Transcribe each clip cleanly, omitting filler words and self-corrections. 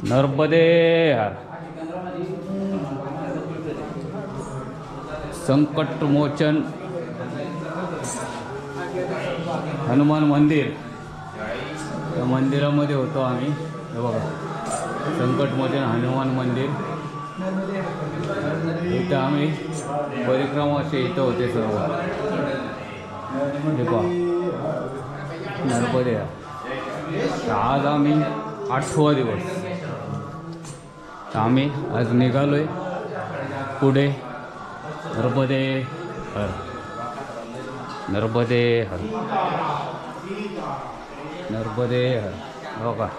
नर्मदे हर संकट मोचन हनुमान मंदिर, त्या मंदिरामध्ये होतो आम्ही। हे बघा संकट मोचन हनुमान मंदिर, इथं आम्ही परिक्रमाचे इथं होते सर्व। हे पहा नर्मदे। आज आम्ही 8वा दिवस, आम्ही आज निघालोय पुढे। नर्मदे हर, नर्मदे हर, नर्मदे हर। हो का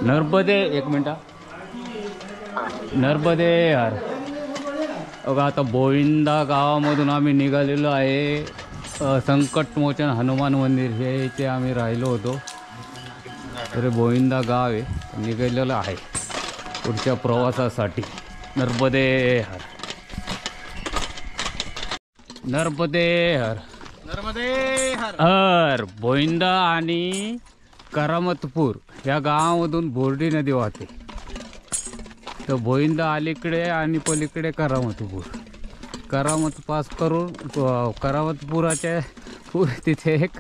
नर्मदे, एक मिनट, नर्मदे हर। बघा आता बोविंदा गावामधून आम्ही निघालेलो आहे। संकटमोचन हनुमान मंदिर हे इथे आम्ही राहिलो होतो। तर बोविंदा गाव आहे, निघालेलं आहे पुढच्या प्रवासासाठी। नर्मदे हर, नर्मदे हर, नर्मदे हर। हर बोविंदा आणि करामतपूर या गावामधून बोर्डी नदी वाहते। तर बोविंदा अलीकडे आणि पलीकडे करामतपूर। करामत पास करून करामतपुराच्या तिथे एक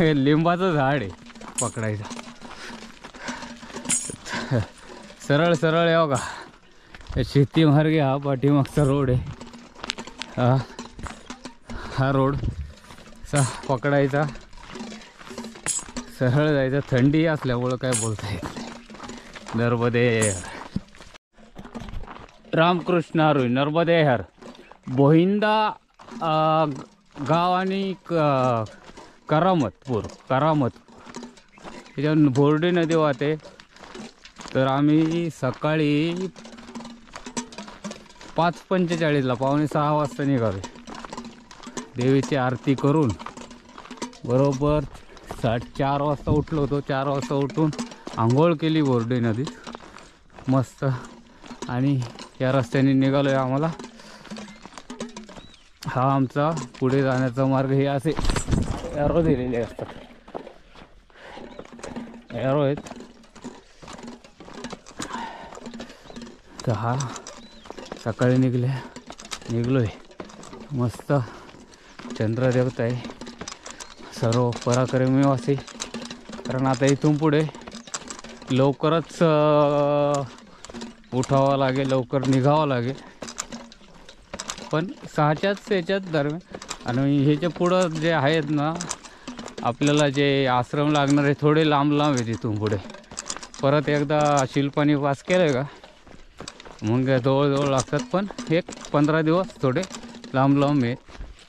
लिंबाचं झाड आहे पकडायचं। सरळ सरळ आहे बघा, शेती मार्गे हा पाठीमागचा रोड आहे। हा रोड पकडायचा, सरळ जायचं। थंडी असल्यामुळं काय बोलता येत नाही। नर्मदे रामकृष्ण हरी, नर्मदे हर। बोहिंदा गाव आणि करामतपूर त्याच्यावर बोर्डी नदी वाहते। तर आम्ही सकाळी 5:45 पावणे 6 वाजता निघालो। देवीची आरती करून बरोबर 4:30 वाजता उठलो होतो। 4 वाजता उठून आंघोळ केली बोर्डी नदीत मस्त, आणि या रस्त्याने निघालो आहे आम्हाला। हा आमचा पुढे जाण्याचा मार्ग। हे असे एरो दिलेले असतात, एरो आहेत। तर हा सकाळी निघलोय मस्त। चंद्रदेवता आहे, सर्व पराक्रमीवासी। कारण आता इथून पुढे लवकरच उठावं लागेल, लवकर निघावं लागेल। पण 6च्याच याच्यात दरम्यान, आणि ह्याच्या पुढं जे आहेत ना आपल्याला जे आश्रम लागणार आहे थोडे लांब आहे तिथून पुढे। परत एकदा शिल्पानी पास केलं का मग जवळ लागतात, पण एक 15 दिवस थोडे लांब आहे।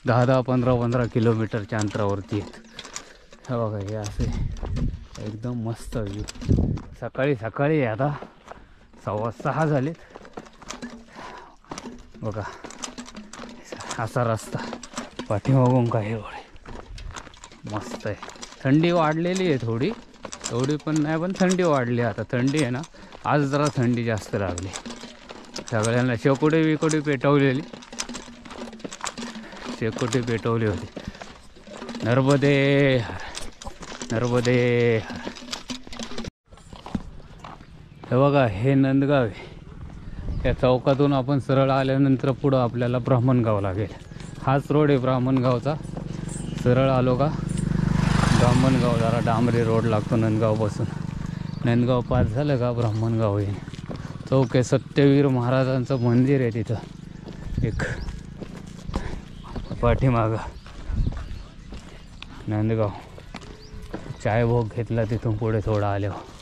10-10, 15-15 किलोमीटरच्या अंतरावरती आहेत। हे बघा हे असे एकदम मस्त व्ह्यू। सकाळी आता 6:15 झालेत बघा। असा रस्ता पाठीमागून काय एवढे मस्त आहे। थंडी वाढलेली आहे थोडी, एवढी पण नाही, पण थंडी वाढली आता। थंडी आहे ना, आज जरा थंडी जास्त लागली सगळ्यांना। शेकोटी पेटवलेली, शेकोटी पेटवली होती। नर्मदे हर, नर्मदे हर। हे बघा हे नंदगाव आहे। त्या चौकातून आपण सरळ आल्यानंतर पुढं आपल्याला ब्राह्मणगाव लागेल। हाच रोड आहे ब्राह्मणगावचा। सरळ आलो का ब्राह्मणगाव, जरा डांबरी रोड लागतो नंदगावपासून। नंदगाव पास झालं का ब्राह्मणगाव येईल। चौक आहे, सत्यवीर महाराजांचं मंदिर आहे तिथं एक पाठीमागं। नंदगाव चाय भोग घेतला तिथून पुढे थोडा आल्यावर।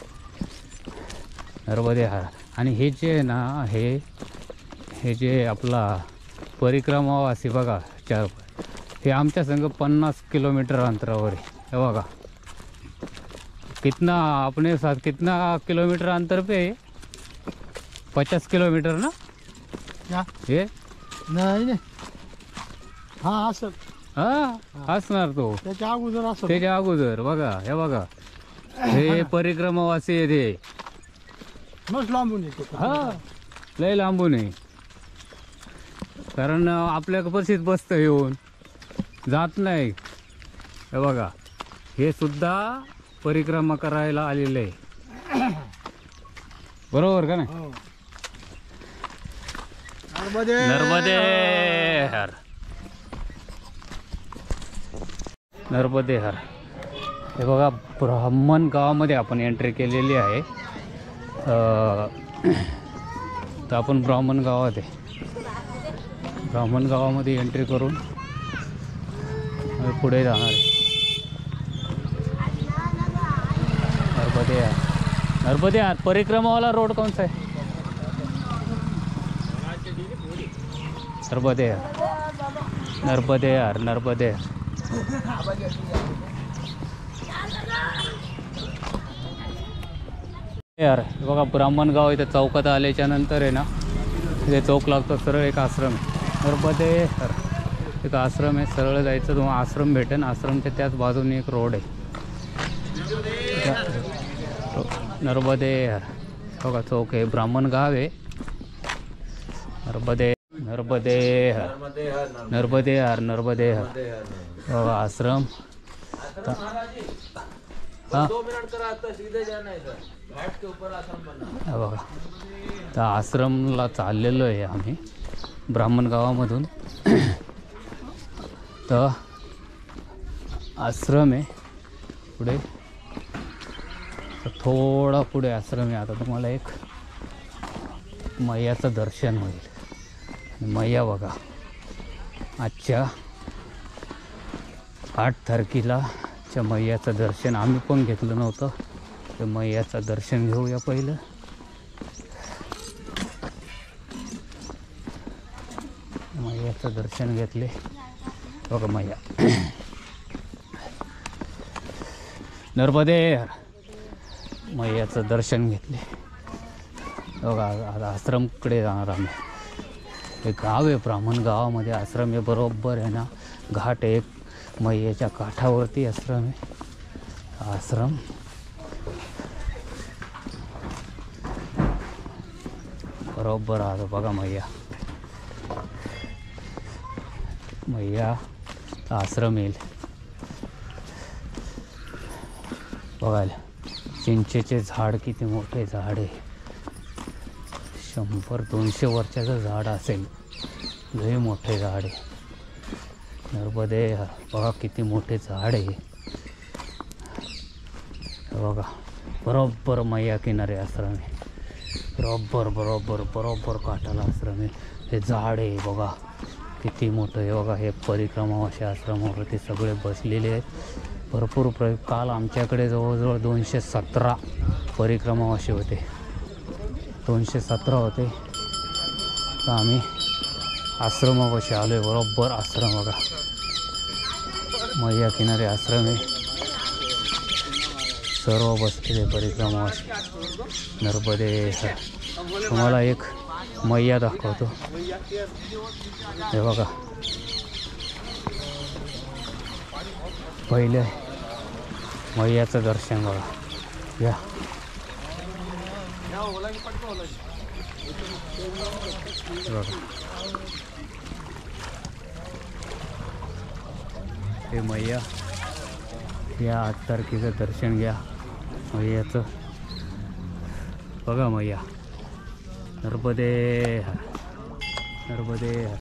नर्मदे हर। आणि हे जे आहे ना, हे जे आपला परिक्रमावासी बघा हे आमच्या संग 50 किलोमीटर अंतरावर आहे। हे बघा कितना अपने साथ कितना किलोमीटर अंतर पे है? 50 किलोमीटर ना हे? नाही हा असं असणार तो त्याच्या अगोदर असं, त्याच्या अगोदर बघा। हे बघा हे परिक्रमावासी आहे ते मस्त लांबून येते। हा लय लांबून आहे। कारण आपल्या कपाशीत बसतं येऊन जात नाही. हे बघा हे सुद्धा परिक्रमा करायला आलेलं आहे. बरोबर का नाही? नर्मदे हर, नर्मदे हर. हे बघा ब्राह्मण गावामध्ये आपण एंट्री केलेली आहे. तर आपण ब्राह्मण गावात आहे. ब्राह्मण गावामध्ये एंट्री करून पुढे जाणार आहे. नर्मदे हर, नर्मदे हर. परिक्रमा वाला रोड कौन सा है? नर्मदे हर, नर्मदे हर, नर्मदे हर. यार बघा ब्राह्मण गाव इथे चौकात आल्याच्या नंतर आहे ना, इथे चौक लागतो, सरळ एक आश्रम आहे. नर्मदे हर एक आश्रम आहे. सरळ जायचं तुम्हाला आश्रम भेटेल. आश्रमच्या त्याच बाजूने एक रोड आहे. नर्मदे हर बघा चौक आहे. ब्राह्मण गाव आहे. नर्मदे, नर्मदे हर, नर्मदे हर, नर्मदे हर. बघा आश्रम. हाँ बघा तर आश्रमला चाललेलो आहे आम्ही ब्राह्मण गावामधून. तर आश्रम आहे पुढे, थोडा पुढे आश्रम आहे. आता तुम्हाला एक मैयाचं दर्शन होईल. मैया बघा आजच्या 8 तारखेला मैयाचं दर्शन आम्ही पण घेतलं नव्हतं. तर मैयाचं दर्शन घेऊया पहिलं. मैयाचं दर्शन घेतले बघा. मैया नर्मदे हर, मैयाचं दर्शन घेतले बघा. आता आश्रमकडे जाणार आम्ही. हे गाव आहे ब्राह्मण गावामध्ये आश्रम आहे. बरोबर आहे ना घाट आहे. एक मैयाच्या काठावरती आश्रम आहे. आश्रम बरोबर आहे बघा. मैया आश्रम येईल बघायला. चिंचेचे झाड किती मोठे झाड आहे. 100-200 वर्षाचं झाड असेल. लय मोठे झाड आहे. नर्मदे हर बघा किती मोठे झाड आहे. बघा बरोबर मैया किनारे आश्रम आहे. बरोबर बरोबर बरोबर काठाला आश्रम आहे. हे झाड आहे बघा किती मोठं आहे. बघा हे परिक्रमावासी आश्रमावरती सगळे बसलेले आहेत. भरपूर काल आमच्याकडे जवळजवळ 217 परिक्रमावासी होते. 217 होते. तर आम्ही आश्रमापाशी आलो आहे. बरोबर आश्रम बघा मैया किनारे आश्रम आहे. सर्व बसलेले परिक्रमावासी. नर्मदे हर. तुम्हाला एक मैया दाखवतो. हे बघा पहिले मैयाचं दर्शन बघा. या बघा हे मैया. या 8 तारखेचं दर्शन घ्या मैयाचं. बघा मैया. नर्मदे हर, नर्मदे हर.